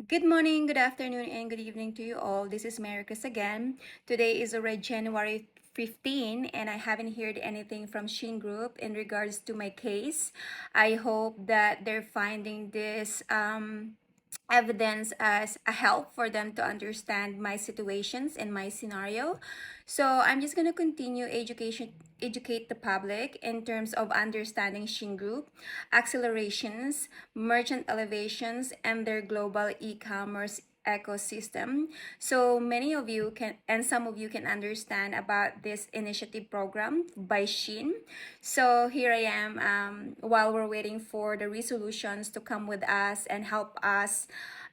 Good morning, good afternoon, and good evening to you all. This is Maricus again. Today is already January 15, and I haven't heard anything from SHEINgroup in regards to my case. I hope that they're finding this evidence as a help for them to understand my situations and my scenario. So I'm just gonna continue educate the public in terms of understanding SHEINgroup, accelerations, merchant elevations, and their global e-commerce ecosystem. So many of you can and some of you can understand about this initiative program by SHEIN. So here I am, while we're waiting for the resolutions to come with us and help us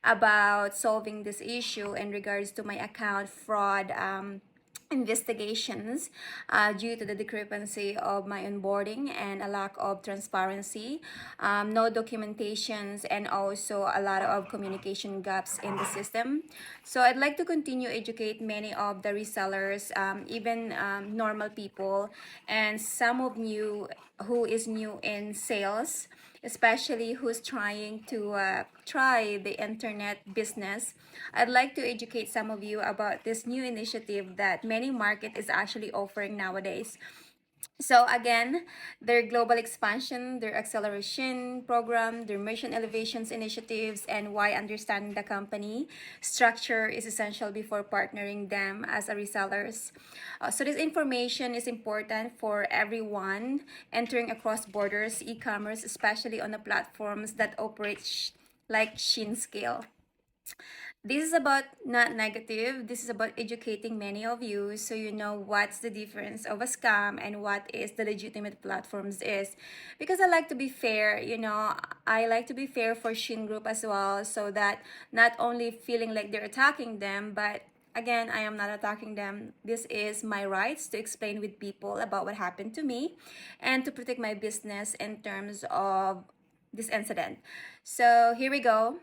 about solving this issue in regards to my account fraud investigations due to the discrepancy of my onboarding and a lack of transparency, no documentations, and also a lot of communication gaps in the system. So I'd like to continue educate many of the resellers, even normal people, and some of you who is new in sales, especially who's trying to try the internet business. I'd like to educate some of you about this new initiative that many market is actually offering nowadays. So again, their global expansion, their acceleration program, their mission elevations initiatives, and why understanding the company structure is essential before partnering them as a resellers. So this information is important for everyone entering across borders e-commerce, especially on the platforms that operate like Shein scale. This is about not negative. This is about educating many of you so you know what's the difference of a scam and what is the legitimate platforms is. Because I like to be fair, I like to be fair for SHEINgroup as well, so that not only feeling like they're attacking them, but again, I am not attacking them. This is my rights to explain with people about what happened to me and to protect my business in terms of this incident. So here we go.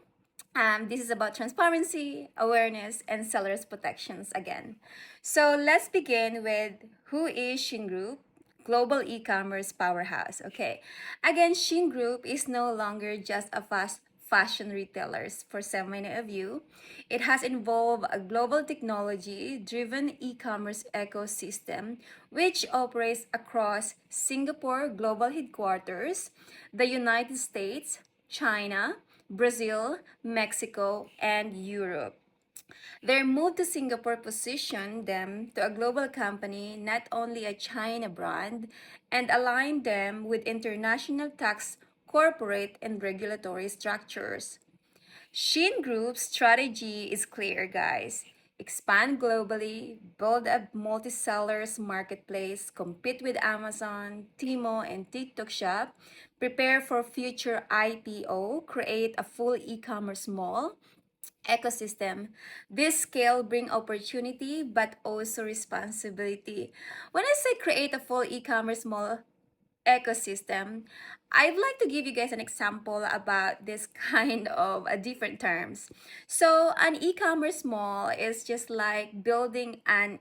This is about transparency, awareness, and sellers protections again. So let's begin with who is SHEINgroup, global e-commerce powerhouse. Okay, again, SHEINgroup is no longer just a fast fashion retailers for so many of you. It has involved a global technology-driven e-commerce ecosystem which operates across Singapore global headquarters, the United States, China, Brazil, Mexico, and Europe. Their move to Singapore positioned them to a global company, not only a China brand, and aligned them with international tax, corporate, and regulatory structures. SHEIN Group's strategy is clear, guys. Expand globally, build a multi-sellers marketplace, compete with Amazon, Timo, and TikTok Shop, prepare for future IPO, create a full e-commerce mall ecosystem. This scale bring opportunity but also responsibility. When I say create a full e-commerce mall ecosystem, I'd like to give you guys an example about this kind of different terms. So an e-commerce mall is just like building an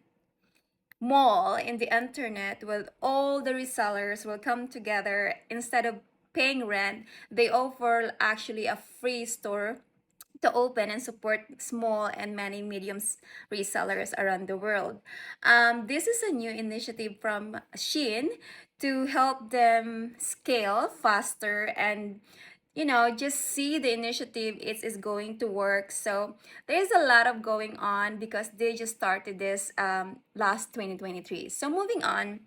mall in the internet where all the resellers will come together. Instead of paying rent, they offer actually a free store to open and support small and many medium resellers around the world. This is a new initiative from Shein to help them scale faster and just see the initiative is going to work. So there's a lot of going on because they just started this last 2023. So moving on,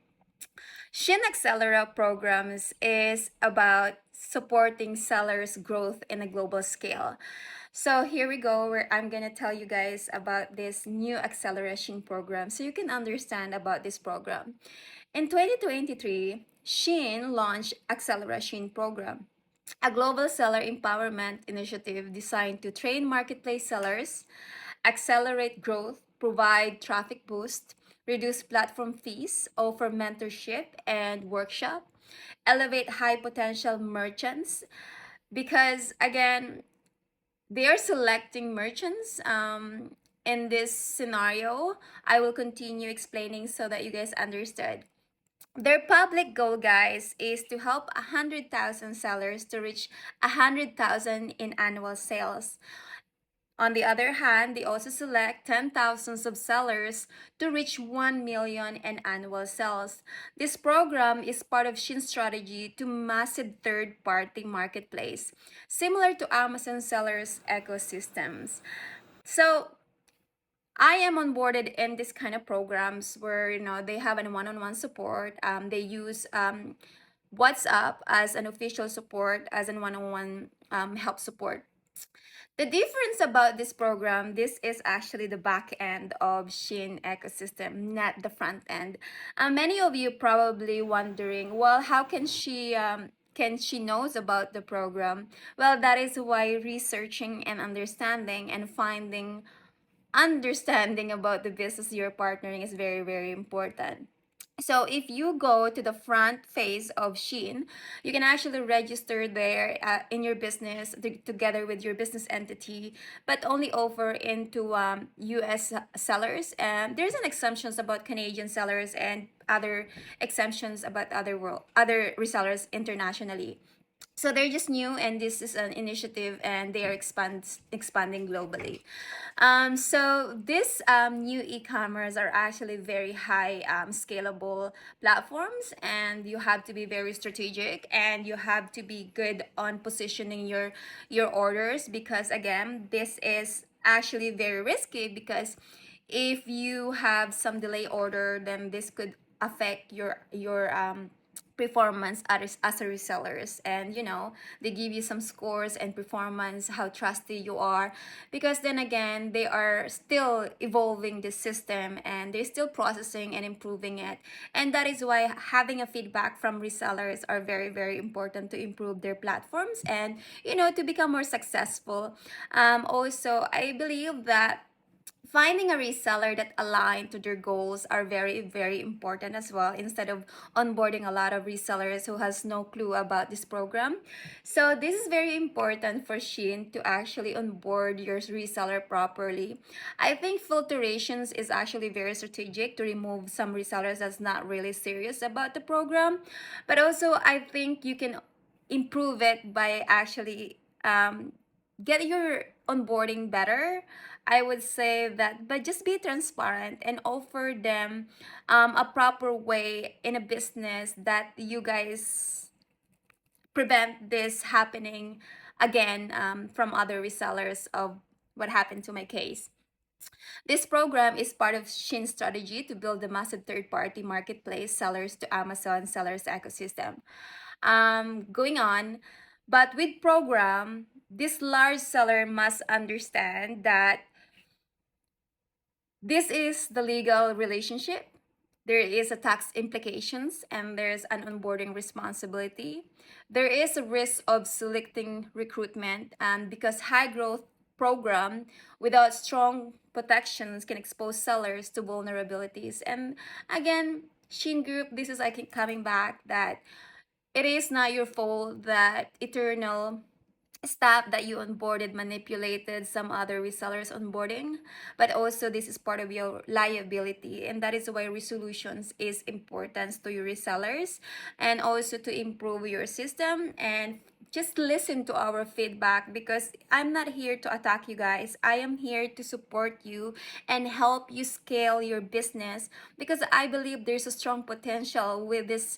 Shin Accelera programs is about supporting sellers' growth in a global scale. So here we go, where I'm gonna tell you guys about this new acceleration program so you can understand about this program. In 2023, Shein launched Acceleration Program, a global seller empowerment initiative designed to train marketplace sellers, accelerate growth, provide traffic boost, reduce platform fees, offer mentorship and workshop, elevate high potential merchants. Because again, they are selecting merchants in this scenario. I will continue explaining so that you guys understood. Their public goal, guys, is to help 100,000 sellers to reach 100,000 in annual sales. On the other hand, they also select 10,000 subsellers to reach 1 million in annual sales. This program is part of SHEIN's strategy to massive third-party marketplace, similar to Amazon sellers' ecosystems. So I am onboarded in this kind of programs where they have a one-on-one support. They use WhatsApp as an official support, as an one-on-one help support. The difference about this program, this is actually the back end of Shein ecosystem, not the front end. Many of you probably wondering, well, how can she knows about the program? Well, that is why researching and understanding and finding understanding about the business you're partnering is very, very important. So if you go to the front face of Shein, you can actually register there in your business together with your business entity, but only offer into US sellers. And there's an exemptions about Canadian sellers and other exemptions about other resellers internationally. So they're just new, and this is an initiative, and they are expanding globally. So these new e-commerce are actually very high scalable platforms, and you have to be very strategic, and you have to be good on positioning your orders, because again, this is actually very risky, because if you have some delay order, then this could affect your performance as a resellers. And they give you some scores and performance, how trusty you are, because then again, they are still evolving the system, and they're still processing and improving it. And that is why having a feedback from resellers are very, very important to improve their platforms, and to become more successful. Also, I believe that finding a reseller that align to their goals are very, very important as well, instead of onboarding a lot of resellers who has no clue about this program. So this is very important for Shein to actually onboard your reseller properly. I think filtrations is actually very strategic to remove some resellers that's not really serious about the program. But also, I think you can improve it by actually get your onboarding better. I would say that, but just be transparent and offer them a proper way in a business that you guys prevent this happening again from other resellers of what happened to my case. This program is part of Shin's strategy to build a massive third-party marketplace sellers to Amazon sellers ecosystem. Going on, but with program, this large seller must understand that this is the legal relationship. There is a tax implications, and there's an onboarding responsibility. There is a risk of selecting recruitment, and because high growth program without strong protections can expose sellers to vulnerabilities. And again, SHEINgroup, this is, I keep coming back, that it is not your fault that eternal staff that you onboarded manipulated some other resellers onboarding, but also this is part of your liability, and that is why resolutions is important to your resellers, and also to improve your system. And just listen to our feedback, because I'm not here to attack you guys. I am here to support you and help you scale your business, because I believe there's a strong potential with this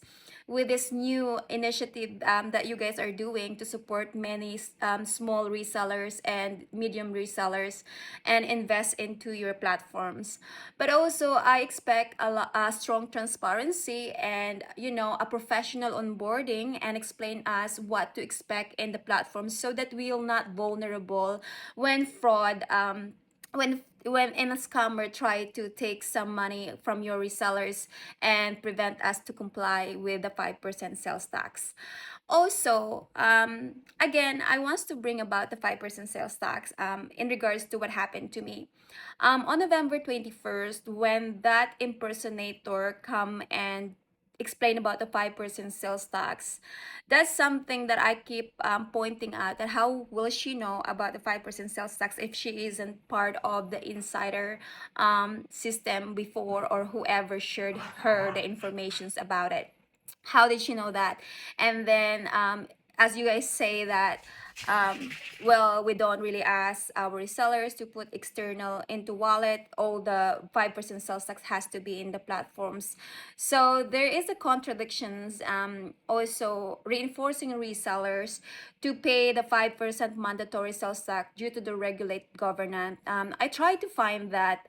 new initiative that you guys are doing to support many small resellers and medium resellers and invest into your platforms. But also, I expect a strong transparency, and a professional onboarding, and explain us what to expect in the platform, so that we are not vulnerable when fraud when a scammer try to take some money from your resellers and prevent us to comply with the 5% sales tax. Also, again, I want to bring about the 5% sales tax in regards to what happened to me. On November 21st, when that impersonator come and explain about the 5% sales tax, that's something that I keep pointing out, that how will she know about the 5% sales tax if she isn't part of the insider system before, or whoever shared her the informations about it? How did she know that? And then as you guys say that, um, well, we don't really ask our resellers to put external into wallet. All the 5% sales tax has to be in the platforms. So there is a contradictions, also reinforcing resellers to pay the 5% mandatory sales tax due to the regulate governance. I tried to find that,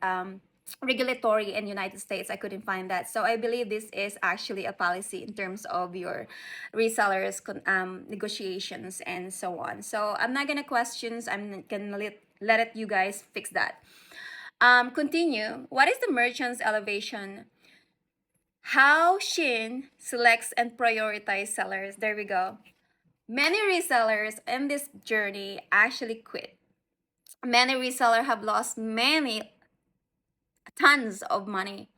regulatory in United States. I couldn't find that. So I believe this is actually a policy in terms of your resellers negotiations and so on. So I'm not gonna questions. I'm gonna let it you guys fix that. Continue. What is the merchant's elevation? How Shein selects and prioritize sellers. There we go. Many resellers in this journey actually quit. Many resellers have lost many tons of money.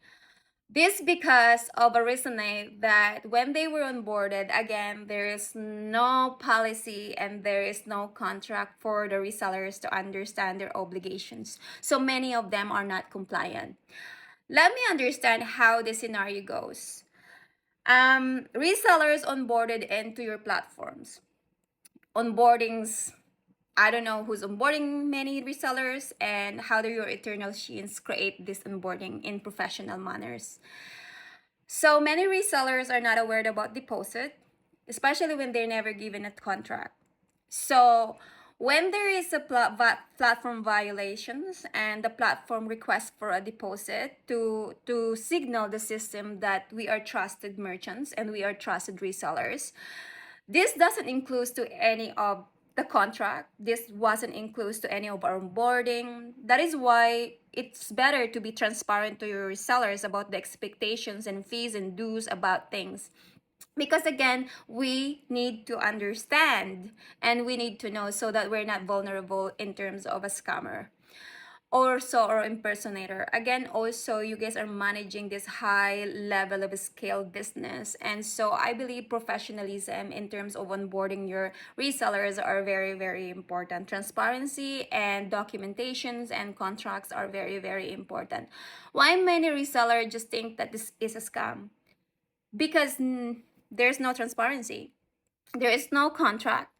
This because of a reason that when they were onboarded, again, there is no policy and there is no contract for the resellers to understand their obligations. So many of them are not compliant. Let me understand how the scenario goes. Resellers onboarded into your platforms. Onboardings, I don't know who's onboarding many resellers and how do your eternal sheins create this onboarding in professional manners. So many resellers are not aware about deposit, especially when they're never given a contract. So when there is a platform violations and the platform requests for a deposit to signal the system that we are trusted merchants and we are trusted resellers, this doesn't include to any of the contract. This wasn't includes to any of our onboarding. That is why it's better to be transparent to your resellers about the expectations and fees and dues about things. Because again, we need to understand and we need to know so that we're not vulnerable in terms of a scammer or impersonator. Again, also you guys are managing this high level of scale business, and so I believe professionalism in terms of onboarding your resellers are very, very important. Transparency and documentations and contracts are very, very important. Why many resellers just think that this is a scam? Because there's no transparency, there is no contract.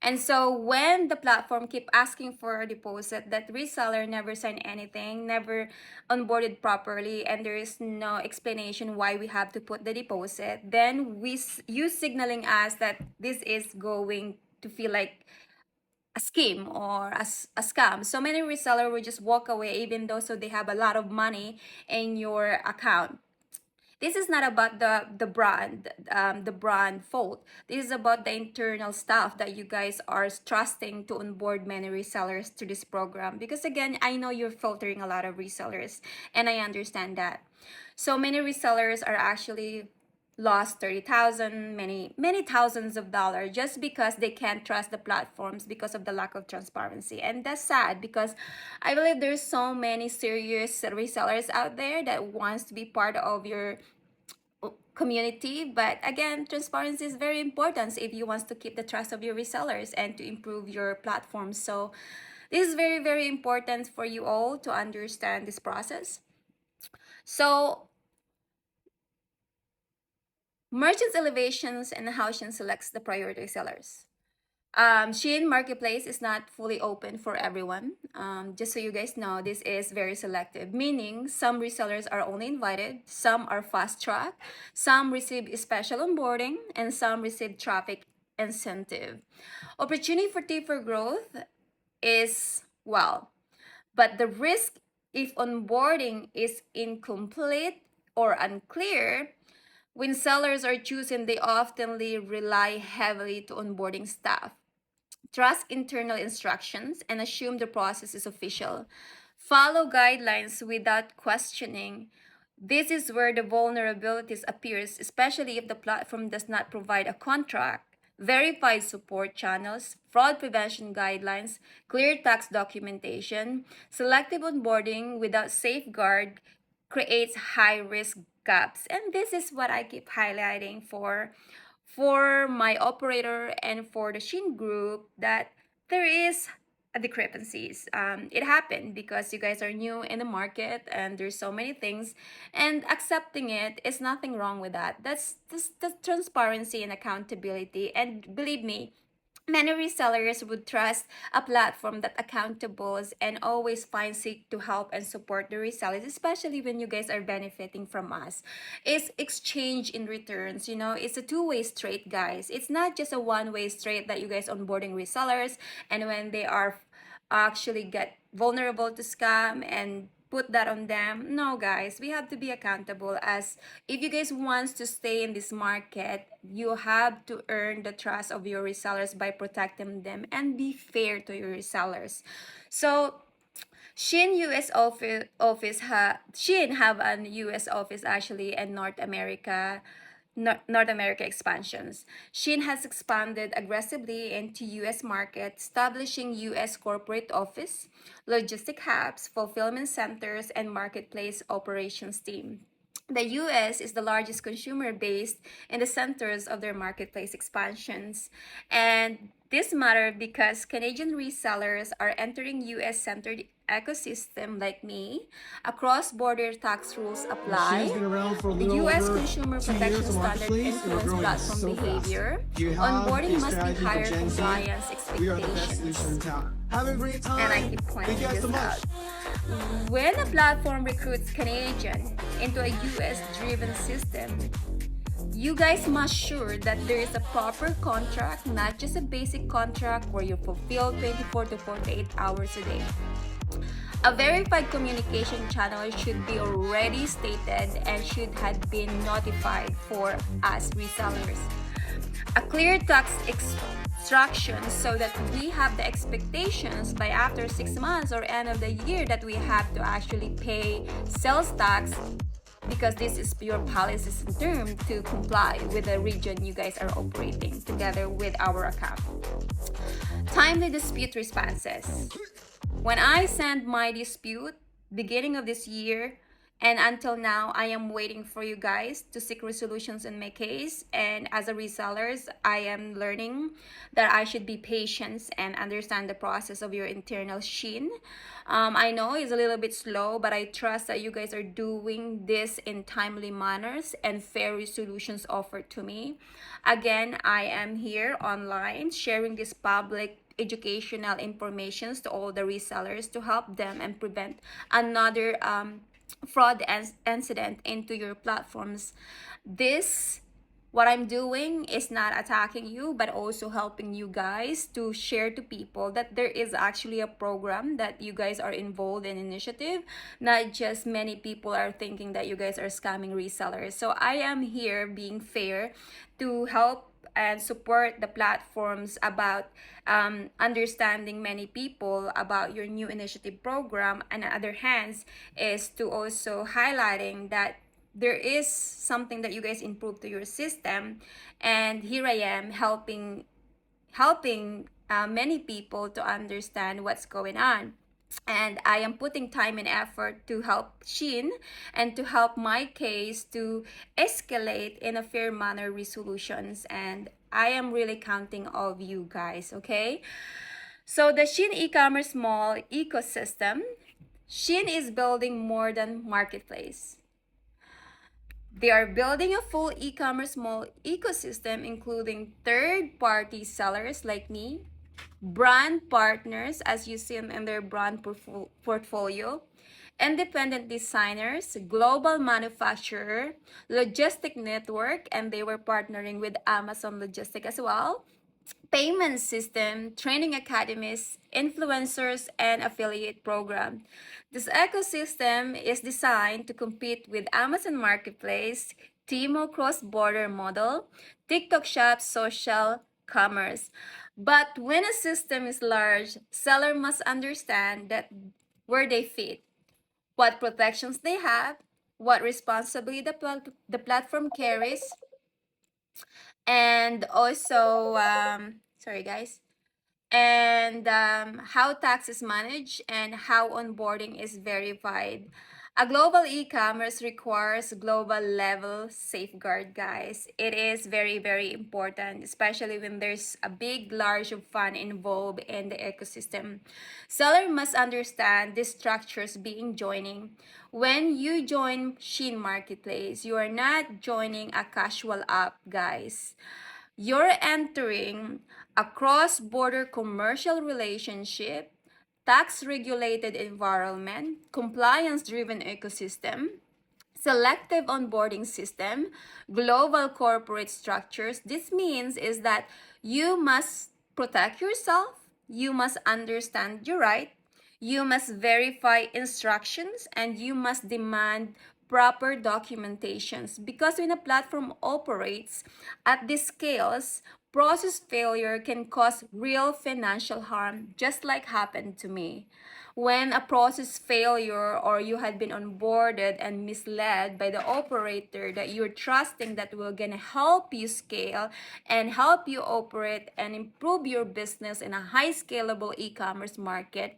And so when the platform keep asking for a deposit, that reseller never signed anything, never onboarded properly, and there is no explanation why we have to put the deposit, then you signaling us that this is going to feel like a scheme or a scam. So many reseller will just walk away even though so they have a lot of money in your account. This is not about the brand fault. This is about the internal stuff that you guys are trusting to onboard many resellers to this program. Because again, I know you're filtering a lot of resellers, and I understand that. So many resellers are actually lost 30,000, many thousands of dollars just because they can't trust the platforms because of the lack of transparency. And that's sad because I believe there's so many serious resellers out there that wants to be part of your community. But again, transparency is very important if you want to keep the trust of your resellers and to improve your platform. So this is very, very important for you all to understand this process. So merchants elevations and how SHEIN selects the priority sellers. SHEIN Marketplace is not fully open for everyone. Just so you guys know, this is very selective, meaning some resellers are only invited, some are fast track, some receive special onboarding, and some receive traffic incentive. Opportunity for deeper growth is well, but the risk if onboarding is incomplete or unclear. When sellers are chosen, they often rely heavily to onboarding staff. Trust internal instructions and assume the process is official. Follow guidelines without questioning. This is where the vulnerabilities appears, especially if the platform does not provide a contract, verified support channels, fraud prevention guidelines, clear tax documentation. Selective onboarding without safeguard creates high risk gaps. And this is what I keep highlighting for my operator and for the SHEIN group, that there is discrepancies. It happened because you guys are new in the market and there's so many things, and accepting it is nothing wrong with that. That's the transparency and accountability. And believe me, many resellers would trust a platform that accountables and always find seek to help and support the resellers, especially when you guys are benefiting from us. It's exchange in returns, you know, it's a two-way street, guys. It's not just a one-way street that you guys onboarding resellers, and when they are actually get vulnerable to scam and put that on them. No, guys, we have to be accountable. As if you guys wants to stay in this market, you have to earn the trust of your resellers by protecting them and be fair to your resellers. So Shein US Shein have an US office actually in North America expansions. Shein has expanded aggressively into US market, establishing US corporate office, logistic hubs, fulfillment centers, and marketplace operations team. The US is the largest consumer base in the centers of their marketplace expansions. And this matter because Canadian resellers are entering US centered ecosystem like me. A cross-border tax rules apply. Shein's been around for a The little US over Consumer 2 Protection years, the Standard marketplace, and we're influence growing platform so fast. behavior. Do you have Onboarding a must be strategy for higher Gen Z? compliance We are the best solution in expectations. town. Have a great time. And I keep pointing Thank you guys this so much. out. When a platform recruits Canadian into a US driven system, you guys must sure that there is a proper contract, not just a basic contract where you fulfill 24 to 48 hours a day. A verified communication channel should be already stated and should have been notified for us resellers. A clear tax instruction so that we have the expectations by after 6 months or end of the year that we have to actually pay sales tax, because this is your policies in term to comply with the region you guys are operating together with our account. Timely dispute responses. When I sent my dispute beginning of this year and until now, I am waiting for you guys to seek resolutions in my case. And as a resellers, I am learning that I should be patient and understand the process of your internal Shein. I know it's a little bit slow, but I trust that you guys are doing this in timely manners and fair resolutions offered to me. Again, I am here online sharing this public educational informations to all the resellers to help them and prevent another fraud incident into your platforms. This what I'm doing is not attacking you, but also helping you guys to share to people that there is actually a program that you guys are involved in initiative. Not just many people are thinking that you guys are scamming resellers. So I am here being fair to help and support the platforms about understanding many people about your new initiative program, and on the other hands is to also highlighting that there is something that you guys improve to your system, and here I am helping many people to understand what's going on. And I am putting time and effort to help Shein and to help my case to escalate in a fair manner resolutions. And I am really counting all of you guys, okay? So the Shein e-commerce mall ecosystem, Shein is building more than marketplace. They are building a full e-commerce mall ecosystem, including third-party sellers like me, brand partners, as you see in their brand portfolio, independent designers, global manufacturer, logistic network, and they were partnering with Amazon Logistic as well, payment system, training academies, influencers, and affiliate program. This ecosystem is designed to compete with Amazon Marketplace, Timo cross-border model, TikTok Shop, social commerce. But when a system is large, seller must understand that where they fit, what protections they have, what responsibility the platform carries, and also, sorry guys, and how tax is managed and how onboarding is verified. A global e-commerce requires global level safeguard, guys. It is very, very important, especially when there's a big, large of fund involved in the ecosystem. Seller must understand the structures being joining. When you join SHEIN Marketplace, you are not joining a casual app, guys. You're entering a cross-border commercial relationship, tax-regulated environment, compliance-driven ecosystem, selective onboarding system, global corporate structures. This means is that you must protect yourself, you must understand your right, you must verify instructions, and you must demand proper documentations, because when a platform operates at these scales, process failure can cause real financial harm, just like happened to me. When a process failure, or you had been onboarded and misled by the operator that you're trusting that will gonna help you scale and help you operate and improve your business in a high scalable e-commerce market,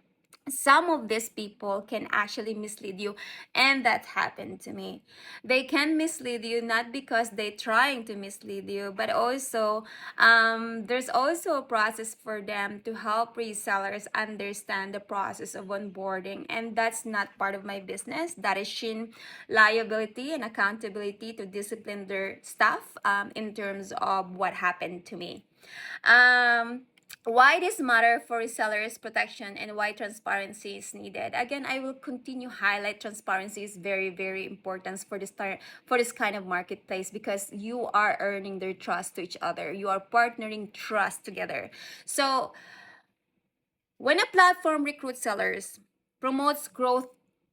some of these people can actually mislead you, and that happened to me. They can mislead you not because they're trying to mislead you, but also there's also a process for them to help resellers understand the process of onboarding, and that's not part of my business. That is SHEIN liability and accountability to discipline their staff in terms of what happened to me. um, why this matter for resellers protection and why transparency is needed. Again, I will continue highlight transparency is very, very important for this kind of marketplace, because you are earning their trust to each other, you are partnering trust together. So when a platform recruits sellers, promotes growth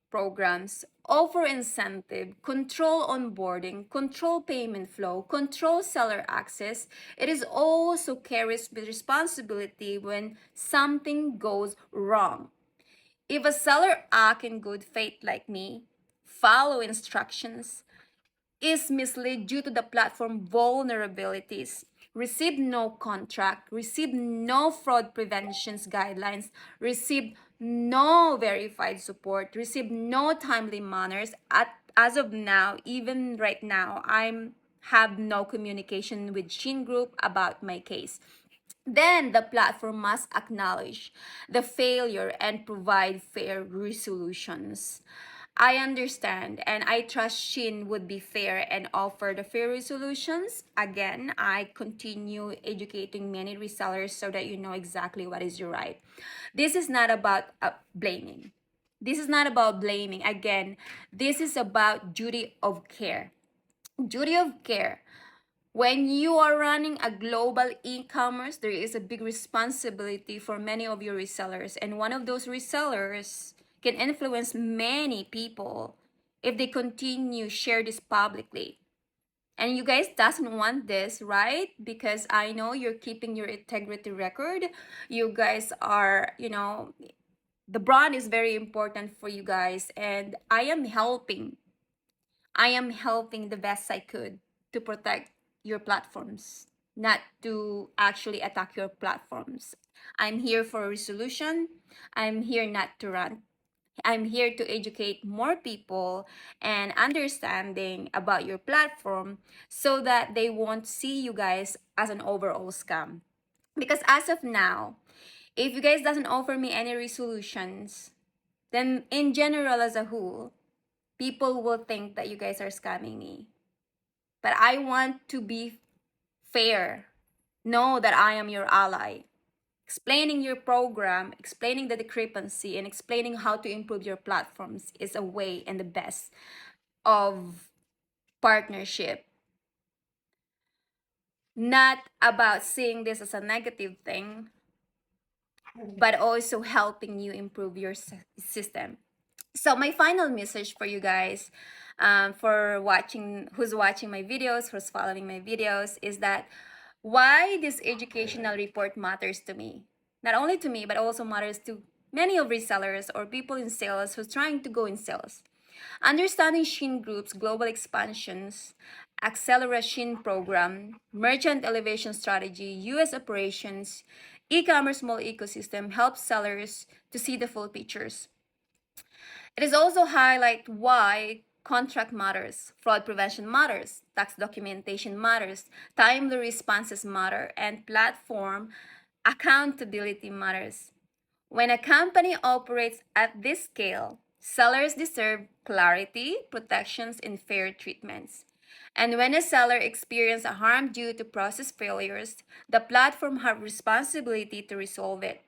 programs, offer incentive, control onboarding, control payment flow, control seller access, it is also carries with responsibility when something goes wrong. If a seller act in good faith like me, follow instructions, is misled due to the platform vulnerabilities, received no contract, received no fraud preventions guidelines, received no verified support, received no timely manners. As of now, even right now, I'm have no communication with SHEINgroup about my case. Then the platform must acknowledge the failure and provide fair resolutions. I understand and I trust SHEIN would be fair and offer the fair resolutions. Again, I continue educating many resellers so that you know exactly what is your right. This is not about blaming. This is not about blaming. Again, this is about duty of care. Duty of care. When you are running a global e-commerce, there is a big responsibility for many of your resellers, and one of those resellers can influence many people if they continue share this publicly. And you guys doesn't want this, right? Because I know you're keeping your integrity record. You guys are, the brand is very important for you guys, and I am helping the best I could to protect your platforms, not to actually attack your platforms. I'm here for a resolution. I'm here not to run. I'm here to educate more people and understanding about your platform so that they won't see you guys as an overall scam. Because as of now, if you guys doesn't offer me any resolutions, then in general as a whole, people will think that you guys are scamming me. But I want to be fair. Know that I am your ally. Explaining your program, explaining the discrepancy, and explaining how to improve your platforms is a way and the best of partnership. Not about seeing this as a negative thing, but also helping you improve your system. So my final message for you guys, for who's watching my videos, who's following my videos, is that why this educational report matters to me. Not only to me, but also matters to many of resellers or people in sales who's trying to go in sales. Understanding SHEINgroup's global expansions, acceleration program, merchant elevation strategy, US operations, e-commerce small ecosystem helps sellers to see the full pictures. It is also highlight why contract matters, fraud prevention matters, tax documentation matters, timely responses matter, and platform accountability matters. When a company operates at this scale, sellers deserve clarity, protections, and fair treatments. And when a seller experiences a harm due to process failures, the platform has responsibility to resolve it.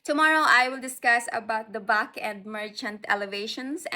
Tomorrow I will discuss about the back-end merchant elevations